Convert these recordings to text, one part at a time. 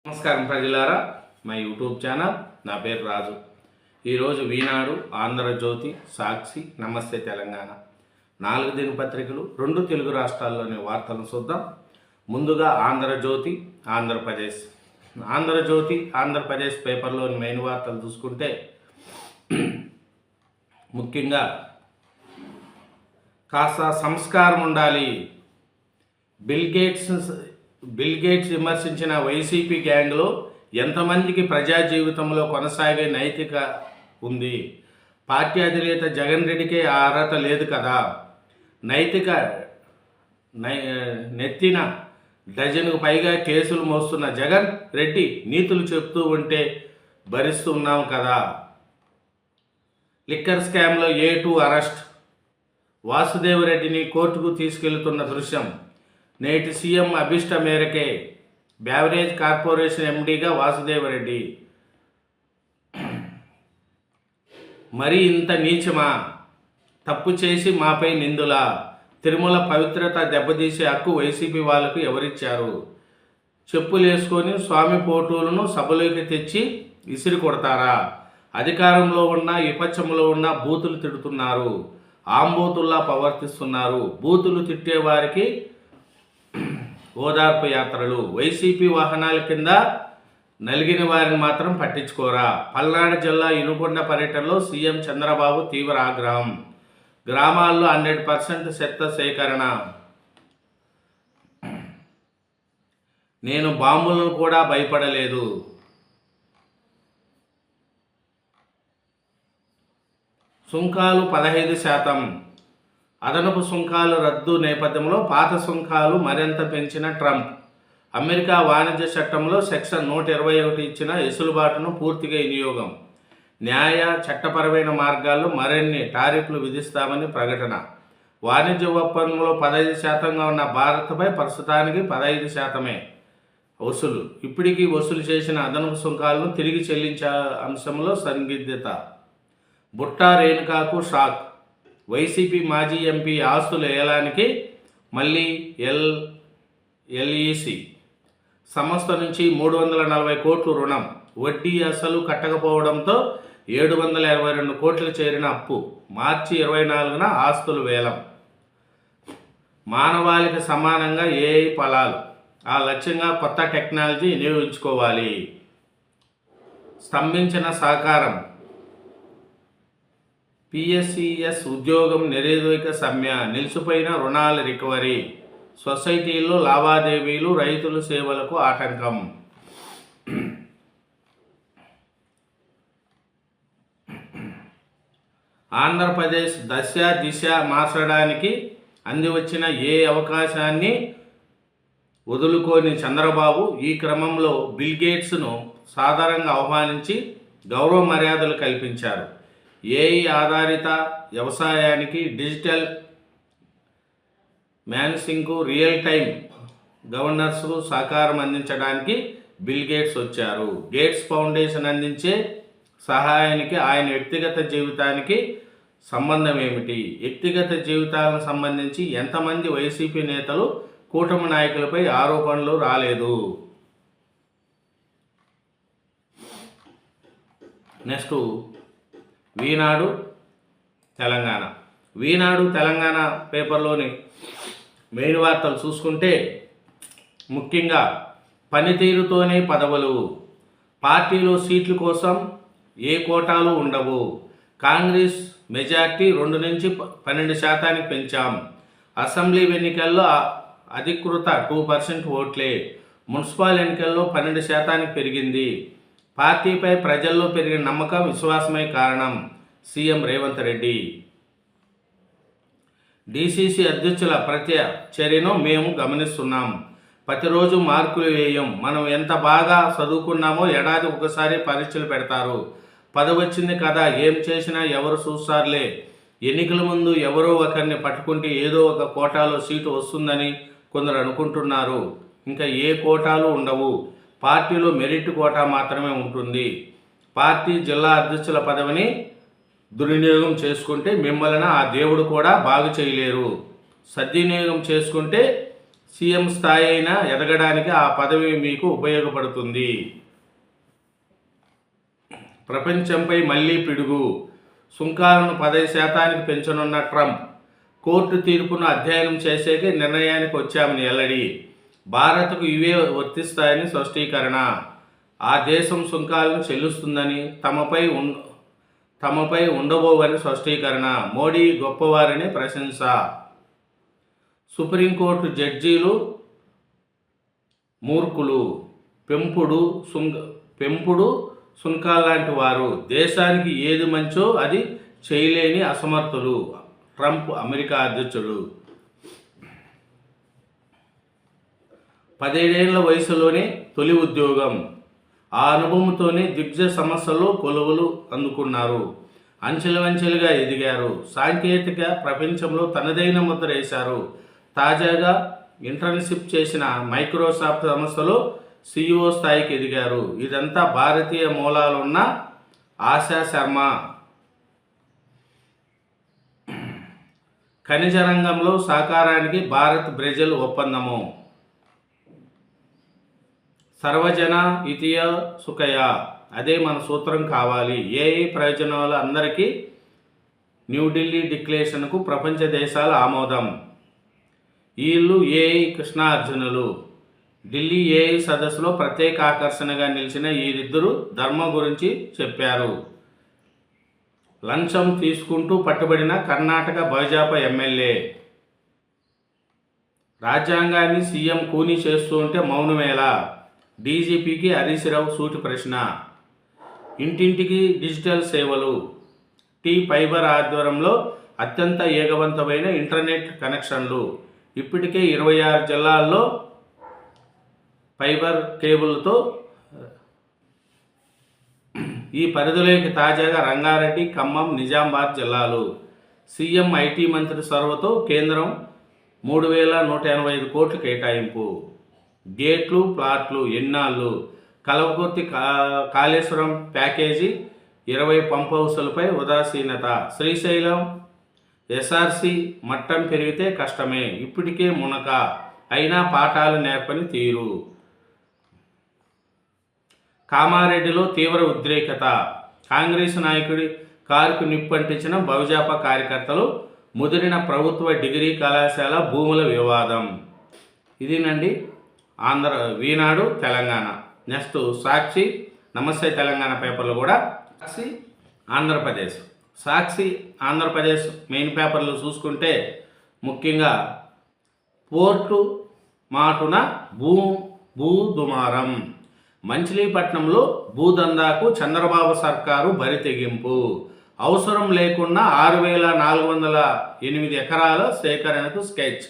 నమస్కారం ప్రజలారా, మా యూట్యూబ్ ఛానల్. నా పేరు రాజు. ఈరోజు ఈనాడు, ఆంధ్రజ్యోతి, సాక్షి, నమస్తే తెలంగాణ 4 దినపత్రికలు 2 తెలుగు రాష్ట్రాల్లోని వార్తలను చూద్దాం. ముందుగా ఆంధ్రజ్యోతి, ఆంధ్రప్రదేశ్ పేపర్లోని మెయిన్ వార్తలు చూసుకుంటే ముఖ్యంగా కాస్త సంస్కారం ఉండాలి. బిల్ గేట్స్ విమర్శించిన వైసీపీ గ్యాంగ్లో ఎంతమందికి ప్రజా జీవితంలో కొనసాగే నైతిక ఉంది? పార్టీ అధినేత జగన్ రెడ్డికే ఆ అర్హత లేదు కదా. నెత్తిన డజన్కు పైగా కేసులు మోస్తున్న జగన్ రెడ్డి నీతులు చెప్తూ ఉంటే భరిస్తున్నాం కదా. లిక్కర్ స్కామ్లో A2 అరెస్ట్, వాసుదేవరెడ్డిని కోర్టుకు తీసుకెళ్తున్న దృశ్యం. నేటి సీఎం అభిష్ట మేరకే బ్యావరేజ్ కార్పొరేషన్ ఎండీగా వాసుదేవరెడ్డి. మరి ఇంత నీచమా? తప్పు చేసి మాపై నిందులా? తిరుమల పవిత్రత దెబ్బతీసే హక్కు వైసీపీ వాళ్లకు ఎవరిచ్చారు? చెప్పులేసుకొని స్వామి ఫోటోలను సభలోకి తెచ్చి విసిరి కొడతారా? అధికారంలో ఉన్న విపక్షంలో ఉన్న బూతులు తిడుతున్నారు, ఆంబూతుల్లా ప్రవర్తిస్తున్నారు. బూతులు తిట్టేవారికి ఓదార్పు యాత్రలు, వైసీపీ వాహనాల కింద నలిగిన వారిని మాత్రం పట్టించుకోరా? పల్నాడు జిల్లా ఇనుకొండ పర్యటనలో సీఎం చంద్రబాబు తీవ్ర ఆగ్రహం. గ్రామాల్లో 100% చెత్త సేకరణ. నేను బాంబులను కూడా భయపడలేదు. సుంకాలు 15%. అదనపు సుంకాలు రద్దు నేపథ్యంలో పాత సుంకాలు మరింత పెంచిన ట్రంప్. అమెరికా వాణిజ్య చట్టంలో సెక్షన్ 121 ఇచ్చిన వెసులుబాటును పూర్తిగా వినియోగం. న్యాయ చట్టపరమైన మార్గాల్లో మరిన్ని టారిఫ్లు విధిస్తామని ప్రకటన. వాణిజ్య ఒప్పందంలో 15%గా ఉన్న భారత్పై ప్రస్తుతానికి 15%మే వసూలు. ఇప్పటికీ వసూలు చేసిన అదనపు సుంకాలను తిరిగి చెల్లించే అంశంలో సందిగ్ధత. బుట్టా రేణుకాకు షాక్. వైసీపీ మాజీ ఎంపీ ఆస్తుల ఏలానికి మళ్ళీ ఎల్ఈసి సంస్థ నుంచి 340 కోట్లు రుణం, వడ్డీ అసలు కట్టకపోవడంతో 722 కోట్లు చేరిన అప్పు. మార్చి 24న ఆస్తులు వేలం. మానవాళికి సమానంగా ఏఐ ఫలాలు. ఆ లక్ష్యంగా కొత్త టెక్నాలజీ వినియోగించుకోవాలి. స్తంభించిన సహకారం. పిఎస్సిఎస్ ఉద్యోగం నిరోధక సమ్మె. నిలిచిపోయిన రుణాల రికవరీ. సొసైటీల్లో లావాదేవీలు, రైతుల సేవలకు ఆటంకం. ఆంధ్రప్రదేశ్ దిశ మార్చడానికి అందివచ్చిన ఏ అవకాశాన్ని వదులుకోని చంద్రబాబు ఈ క్రమంలో బిల్ గేట్స్ను సాధారణంగా ఆహ్వానించి గౌరవ మర్యాదలు కల్పించారు. ఏఐ ఆధారిత వ్యవసాయానికి, డిజిటల్ మ్యానేజింగ్కు, రియల్ టైం గవర్నెన్స్కు సహకారం అందించడానికి బిల్ గేట్స్ వచ్చారు. గేట్స్ ఫౌండేషన్ అందించే సహాయానికి ఆయన వ్యక్తిగత జీవితానికి సంబంధం ఏమిటి? వ్యక్తిగత జీవితాలకు సంబంధించి ఎంతమంది వైసీపీ నేతలు, కూటమి నాయకులపై ఆరోపణలు రాలేదు? నెక్స్ట్ ఈనాడు తెలంగాణ పేపర్లోని మెయిన్ వార్తలు చూసుకుంటే ముఖ్యంగా పనితీరుతోనే పదవులు. పార్టీలో సీట్ల కోసం ఏ కోటాలు ఉండవు. కాంగ్రెస్ మెజార్టీ 2 నుంచి 12% పెంచాం. అసెంబ్లీ ఎన్నికల్లో అధికృత 2% ఓట్లే. మున్సిపల్ ఎన్నికల్లో 12% పెరిగింది. పార్టీపై ప్రజల్లో పెరిగిన నమ్మకం, విశ్వాసమే కారణం. సీఎం రేవంత్ రెడ్డి. డీసీసీ అధ్యక్షుల ప్రతి చర్యను మేము గమనిస్తున్నాం. ప్రతిరోజు మార్కులు వేయం. మనం ఎంత బాగా చదువుకున్నామో ఏడాది ఒకసారి పరీక్షలు పెడతారు. పదవి వచ్చింది కదా, ఏం చేసినా ఎవరు చూస్తారులే. ఎన్నికల ముందు ఎవరో ఒకరిని పట్టుకుంటే ఏదో ఒక కోటాలో సీటు వస్తుందని కొందరు అనుకుంటున్నారు. ఇంకా ఏ కోటాలు ఉండవు. పార్టీలో మెరిట్ కోటా మాత్రమే ఉంటుంది. పార్టీ జిల్లా అధ్యక్షుల పదవిని దుర్వినియోగం చేసుకుంటే మిమ్మల్ని ఆ దేవుడు కూడా బాగు చేయలేరు. సద్వినియోగం చేసుకుంటే సీఎం స్థాయి అయినా ఎదగడానికి ఆ పదవి మీకు ఉపయోగపడుతుంది. ప్రపంచంపై మళ్లీ పిడుగు. సుంకాలను 10% పెంచనున్న ట్రంప్ కోర్టు తీర్పును అధ్యయనం చేసేకి నిర్ణయానికి వచ్చామని వెల్లడి. భారత్కు ఇవే వర్తిస్తాయని స్పష్టీకరణ. ఆ దేశం సుంకాలను చెల్లిస్తుందని, తమపై ఉండబోవని స్పష్టీకరణ. మోడీ గొప్పవారని ప్రశంస. సుప్రీంకోర్టు జడ్జీలు మూర్ఖులు, పెంపుడు సుంకాల్లాంటి వారు, దేశానికి ఏది మంచో అది చేయలేని అసమర్థులు. ట్రంప్ అమెరికా అధ్యక్షుడు. 17 ఏళ్ల వయసులోనే తొలి ఉద్యోగం. ఆ అనుభవంతోనే దిగ్గజ సంస్థల్లో కొలువులు అందుకున్నారు. అంచెలుగా ఎదిగారు. సాంకేతిక ప్రపంచంలో తనదైన ముద్ర వేశారు. తాజాగా ఇంటర్న్షిప్ చేసిన మైక్రోసాఫ్ట్ సంస్థలో CEO స్థాయికి ఎదిగారు. ఇదంతా భారతీయ మూలాలున్న ఆశా శర్మ. ఖనిజ రంగంలో సహకారానికి భారత్ బ్రెజిల్ ఒప్పందము. సర్వజన హితయ సుఖయ, అదే మన సూత్రం కావాలి. ఏఐ ప్రయోజనాలు అందరికీ. న్యూఢిల్లీ డిక్లరేషన్కు ప్రపంచ దేశాల ఆమోదం. వీళ్ళు ఏఐ కృష్ణార్జునులు. ఢిల్లీ ఏఐ సదస్సులో ప్రత్యేక ఆకర్షణగా నిలిచిన వీరిద్దరూ ధర్మం గురించి చెప్పారు. లంచం తీసుకుంటూ పట్టుబడిన కర్ణాటక భాజపా ఎమ్మెల్యే. రాజ్యాంగాన్ని సీఎం కూనీ చేస్తూ ఉంటే మౌనమేలా? డీజీపీకి హరీష్ రావు సూటి ప్రశ్న. ఇంటింటికి డిజిటల్ సేవలు. ఫైబర్ ఆధ్వర్యంలో అత్యంత వేగవంతమైన ఇంటర్నెట్ కనెక్షన్లు. ఇప్పటికే 26 జిల్లాల్లో ఫైబర్ కేబుల్తో ఈ పరిధిలోకి తాజాగా రంగారెడ్డి, ఖమ్మం, నిజామాబాద్ జిల్లాలు. సీఎం ఐటీ మంత్రి చొరవతో కేంద్రం 3,185 కోట్లు కేటాయింపు. గేట్లు, ప్లాట్లు ఎన్నాళ్ళు? కలవకుర్తి కాళేశ్వరం ప్యాకేజీ, 20 పంప్ హౌసులపై ఉదాసీనత. శ్రీశైలం ఎస్ఆర్సీ మట్టం పెరిగితే కష్టమే. ఇప్పటికే మునక అయినా పాఠాలు నేర్పని తీరు. కామారెడ్డిలో తీవ్ర ఉద్రేకత. కాంగ్రెస్ నాయకుడి కారుకు నిప్పంటించిన భాజపా కార్యకర్తలు. ముదిరిన ప్రభుత్వ డిగ్రీ కళాశాల భూముల వివాదం. ఇదేనండి ఈనాడు తెలంగాణ. నెక్స్ట్ సాక్షి, నమస్తే తెలంగాణ పేపర్లు కూడా. సాక్షి ఆంధ్రప్రదేశ్ మెయిన్ పేపర్లు చూసుకుంటే ముఖ్యంగా పోర్టు మాటున భూదుమారం. మచిలీపట్నంలో భూదందాకు చంద్రబాబు సర్కారు బరితెగింపు. అవసరం లేకుండా 6,408 ఎకరాల సేకరణకు స్కెచ్.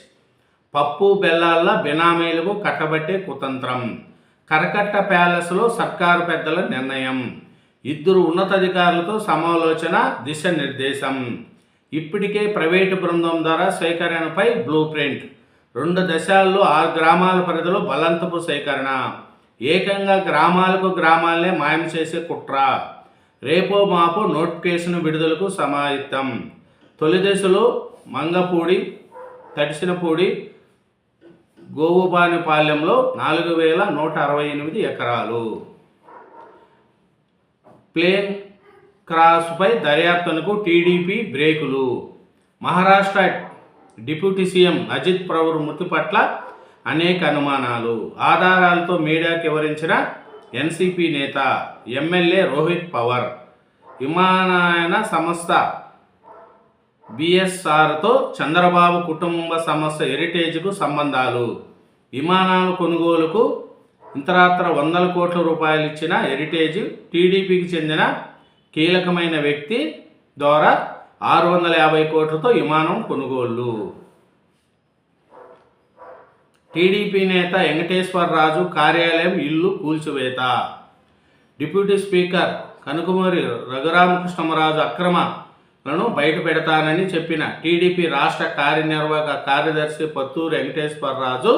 పప్పు బెల్లాల బినామీలకు కట్టబట్టే కుతంత్రం. కరకట్ట ప్యాలెస్లో సర్కారు పెద్దల నిర్ణయం. 2 ఉన్నతాధికారులతో సమాలోచన, దిశానిర్దేశం. ఇప్పటికే ప్రైవేటు బృందం ద్వారా సేకరణపై బ్లూ ప్రింట్. 2 దశల్లో 6 గ్రామాల పరిధిలో బలంతపు సేకరణ. ఏకంగా గ్రామాలనే మాయం చేసే కుట్ర. రేపో మాపో నోటిఫికేషన్ విడుదలకు సమాయత్తం. తొలి దశలో మంగపూడి, తడిసినపూడి, గోవుబానిపాలెంలో 4,168 ఎకరాలు. ప్లేన్ క్రాస్పై దర్యాప్తునకు టీడీపీ బ్రేకులు. మహారాష్ట్ర డిప్యూటీ సీఎం అజిత్ పవార్ మృతి పట్ల అనేక అనుమానాలు. ఆధారాలతో మీడియాకి వివరించిన ఎన్సీపీ నేత, ఎమ్మెల్యే రోహిత్ పవార్. విమానయాన సంస్థ బిఎస్ఆర్తో చంద్రబాబు కుటుంబ సంస్థ హెరిటేజ్కు సంబంధాలు. విమానాల కొనుగోలుకు ఇంతరాత్ర 100 కోట్ల రూపాయలు ఇచ్చిన హెరిటేజ్ టీడీపీకి చెందిన కీలకమైన వ్యక్తి ద్వారా 650 కోట్లతో విమానం కొనుగోళ్లు. టీడీపీ నేత వెంకటేశ్వరరాజు కార్యాలయం ఇల్లు కూల్చివేత. డిప్యూటీ స్పీకర్ కనుకుమూరి రఘురామకృష్ణరాజు అక్రమాలను బయటపెడతానని చెప్పిన టీడీపీ రాష్ట్ర కార్యనిర్వాహక కార్యదర్శి పత్తూరు వెంకటేశ్వరరాజు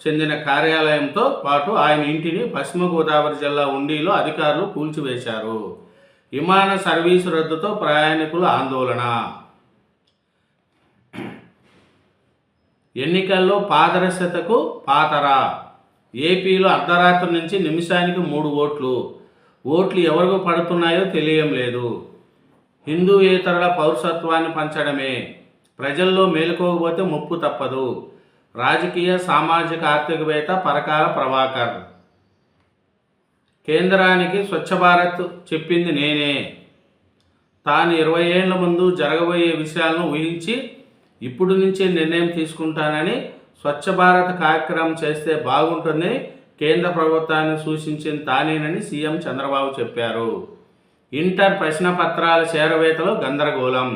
చెందిన కార్యాలయంతో పాటు ఆయన ఇంటిని పశ్చిమ గోదావరి జిల్లా ఉండిలో అధికారులు కూల్చివేశారు. విమాన సర్వీసు రద్దుతో ప్రయాణికులు ఆందోళన. ఎన్నికల్లో పారదర్శకతకు పాతర. ఏపీలో అర్ధరాత్రి నుంచి నిమిషానికి 3 ఓట్లు ఎవరికి పడుతున్నాయో తెలియడం లేదు. హిందూయేతరుల పౌరసత్వాన్ని పంచడమే. ప్రజల్లో మేలుకోకపోతే ముప్పు తప్పదు. రాజకీయ సామాజిక ఆర్థికవేత్త పరకాల ప్రభాకర్. కేంద్రానికి స్వచ్ఛ భారత్ చెప్పింది నేనే. తాను 20 ఏళ్ల ముందు జరగబోయే విషయాలను ఊహించి ఇప్పుడు నుంచే నిర్ణయం తీసుకుంటానని స్వచ్ఛ భారత్ కార్యక్రమం చేస్తే బాగుంటుందని కేంద్ర ప్రభుత్వాన్ని సూచించింది తానేనని సీఎం చంద్రబాబు చెప్పారు. ఇంటర్ ప్రశ్నపత్రాల చేరవేతలో గందరగోళం.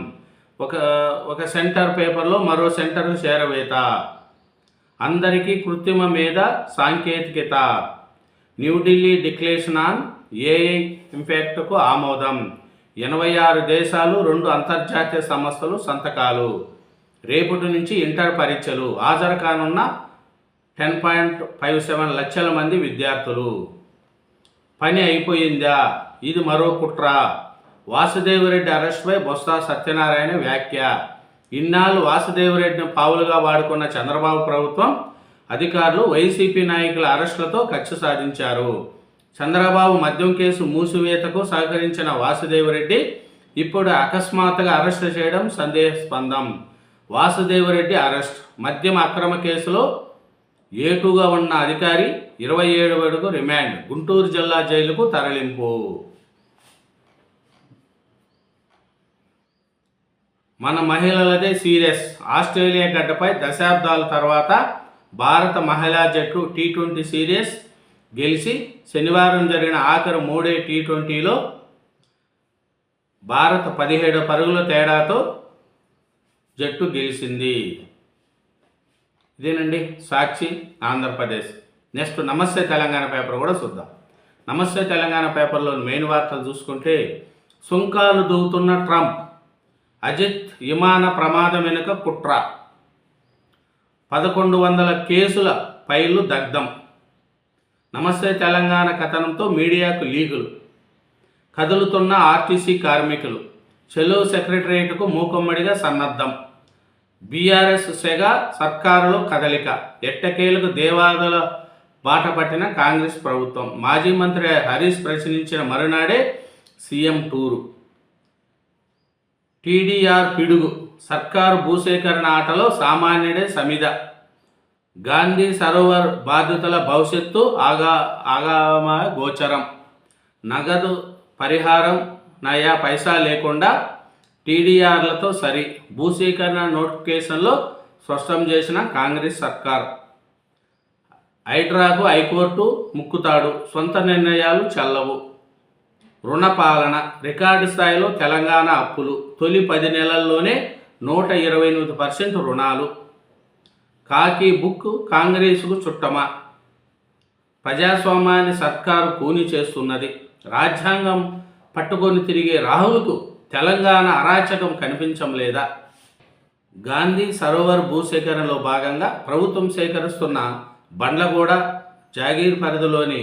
ఒక సెంటర్ పేపర్లో మరో సెంటర్ చేరవేత. అందరికీ కృత్రిమ మీద సాంకేతికత. న్యూఢిల్లీ డిక్లరేషన్ ఆన్ ఏఐ ఇంపాక్ట్కు ఆమోదం. 86 దేశాలు 2 అంతర్జాతీయ సంస్థలు సంతకాలు. రేపటి నుంచి ఇంటర్ పరీక్షలు. హాజరు కానున్న 10.57 లక్షల మంది విద్యార్థులు. పని అయిపోయిందా? ఇది మరో కుట్ర. వాసుదేవరెడ్డి అరెస్టుపై బొత్స సత్యనారాయణ వ్యాఖ్య. ఇన్నాళ్ళు వాసుదేవరెడ్డిని పావులుగా వాడుకున్న చంద్రబాబు ప్రభుత్వం అధికారులు వైసీపీ నాయకుల అరెస్టులతో కక్ష సాధించారు. చంద్రబాబు మద్యం కేసు మూసివేతకు సహకరించిన వాసుదేవరెడ్డి ఇప్పుడు అకస్మాత్తుగా అరెస్టు చేయడం సందేహాస్పదం. వాసుదేవరెడ్డి అరెస్ట్. మద్యం అక్రమ కేసులో ఏటుగా ఉన్న అధికారి 27 వరకు రిమాండ్. గుంటూరు జిల్లా జైలుకు తరలింపు. మన మహిళలదే సీరియస్. ఆస్ట్రేలియా గడ్డపై దశాబ్దాల తర్వాత భారత మహిళా జట్టు టీ20 సిరీస్ గెలిచి శనివారం జరిగిన ఆఖరి 3వ టీ20లో భారత 17 పరుగుల తేడాతో జట్టు గెలిచింది. ఇదేనండి సాక్షి ఆంధ్రప్రదేశ్. నెక్స్ట్ నమస్తే తెలంగాణ పేపర్ కూడా చూద్దాం. నమస్తే తెలంగాణ పేపర్లో మెయిన్ వార్తలు చూసుకుంటే, సుంకాలు దూవుతున్న ట్రంప్, అజిత్ విమాన ప్రమాదం వెనుక కుట్ర, 1100 కేసుల ఫైళ్లు దగ్ధం. నమస్తే తెలంగాణ కథనంతో మీడియాకు లీకులు, కదులుతున్న ఆర్టీసీ కార్మికులు, చెలో సెక్రటరియట్కు మూకుమ్మడిగా సన్నద్ధం, బీఆర్ఎస్ సెగ, సర్కారులో కదలిక, ఎట్టకేలకు దేవాదుల బాట పట్టిన కాంగ్రెస్ ప్రభుత్వం, మాజీ మంత్రి హరీష్ ప్రశ్నించిన మరునాడే సీఎం టూరు, టీడీఆర్ పిడుగు, సర్కారు భూసేకరణ ఆటలో సామాన్యుడే సమిద, గాంధీ సరోవర్ బాధితుల భవిష్యత్తు ఆగామ గోచరం, నగదు పరిహారం నయా పైసా లేకుండా టీడీఆర్లతో సరి, భూసేకరణ నోటిఫికేషన్లో స్పష్టం చేసిన కాంగ్రెస్ సర్కార్, హైడ్రాకు హైకోర్టు ముక్కుతాడు, సొంత నిర్ణయాలు చెల్లవు, రుణపాలన, రికార్డు స్థాయిలో తెలంగాణ అప్పులు, తొలి 10 నెలల్లోనే 128% రుణాలు, కాకి బుక్ కాంగ్రెస్కు చుట్టమా, ప్రజాస్వామ్యాన్ని సర్కారు కూని చేస్తున్నది, రాజ్యాంగం పట్టుకొని తిరిగే రాహుల్కు తెలంగాణ అరాచకం కనిపించం లేదా, గాంధీ సరోవర్ భూసేకరణలో భాగంగా ప్రభుత్వం సేకరిస్తున్న బండ్లగూడ జాగీర్ పరిధిలోని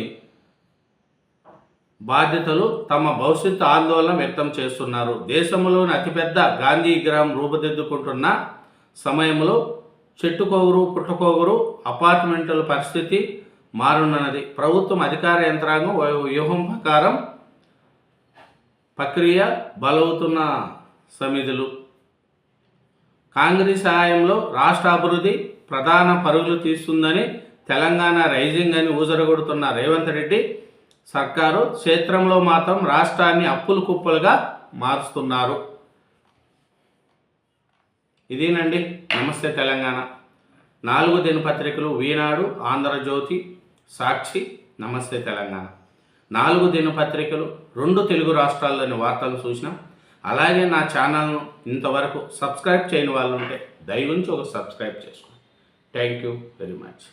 బాధ్యతలు తమ భవిష్యత్తు ఆందోళన వ్యక్తం చేస్తున్నారు. దేశంలోని అతిపెద్ద గాంధీ విగ్రహం రూపుదిద్దుకుంటున్న సమయంలో చెట్టుకోగురు పుట్టుకోగురు అపార్ట్మెంట్ల పరిస్థితి మారున్నది. ప్రభుత్వం అధికార యంత్రాంగం వ్యూహం ప్రకారం ప్రక్రియ బలవుతున్న సమిధులు, కాంగ్రెస్ సహాయంలో రాష్ట్ర అభివృద్ధి ప్రధాన పరుగులు తీస్తుందని తెలంగాణ రైజింగ్ అని ఊజరగొడుతున్న రేవంత్ రెడ్డి సర్కారు క్షేత్రంలో మాత్రం రాష్ట్రాన్ని అప్పులు కుప్పలుగా మారుస్తున్నారు. ఇదేనండి నమస్తే తెలంగాణ. 4 దినపత్రికలు ఈనాడు, ఆంధ్రజ్యోతి, సాక్షి, నమస్తే తెలంగాణ. 4 దినపత్రికలు 2 తెలుగు రాష్ట్రాల్లోని వార్తలు చూసినాం. అలాగే నా ఛానల్ను ఇంతవరకు సబ్స్క్రైబ్ చేయని వాళ్ళు ఉంటే దయవుంచి ఒక సబ్స్క్రైబ్ చేసుకోండి. Thank you very much.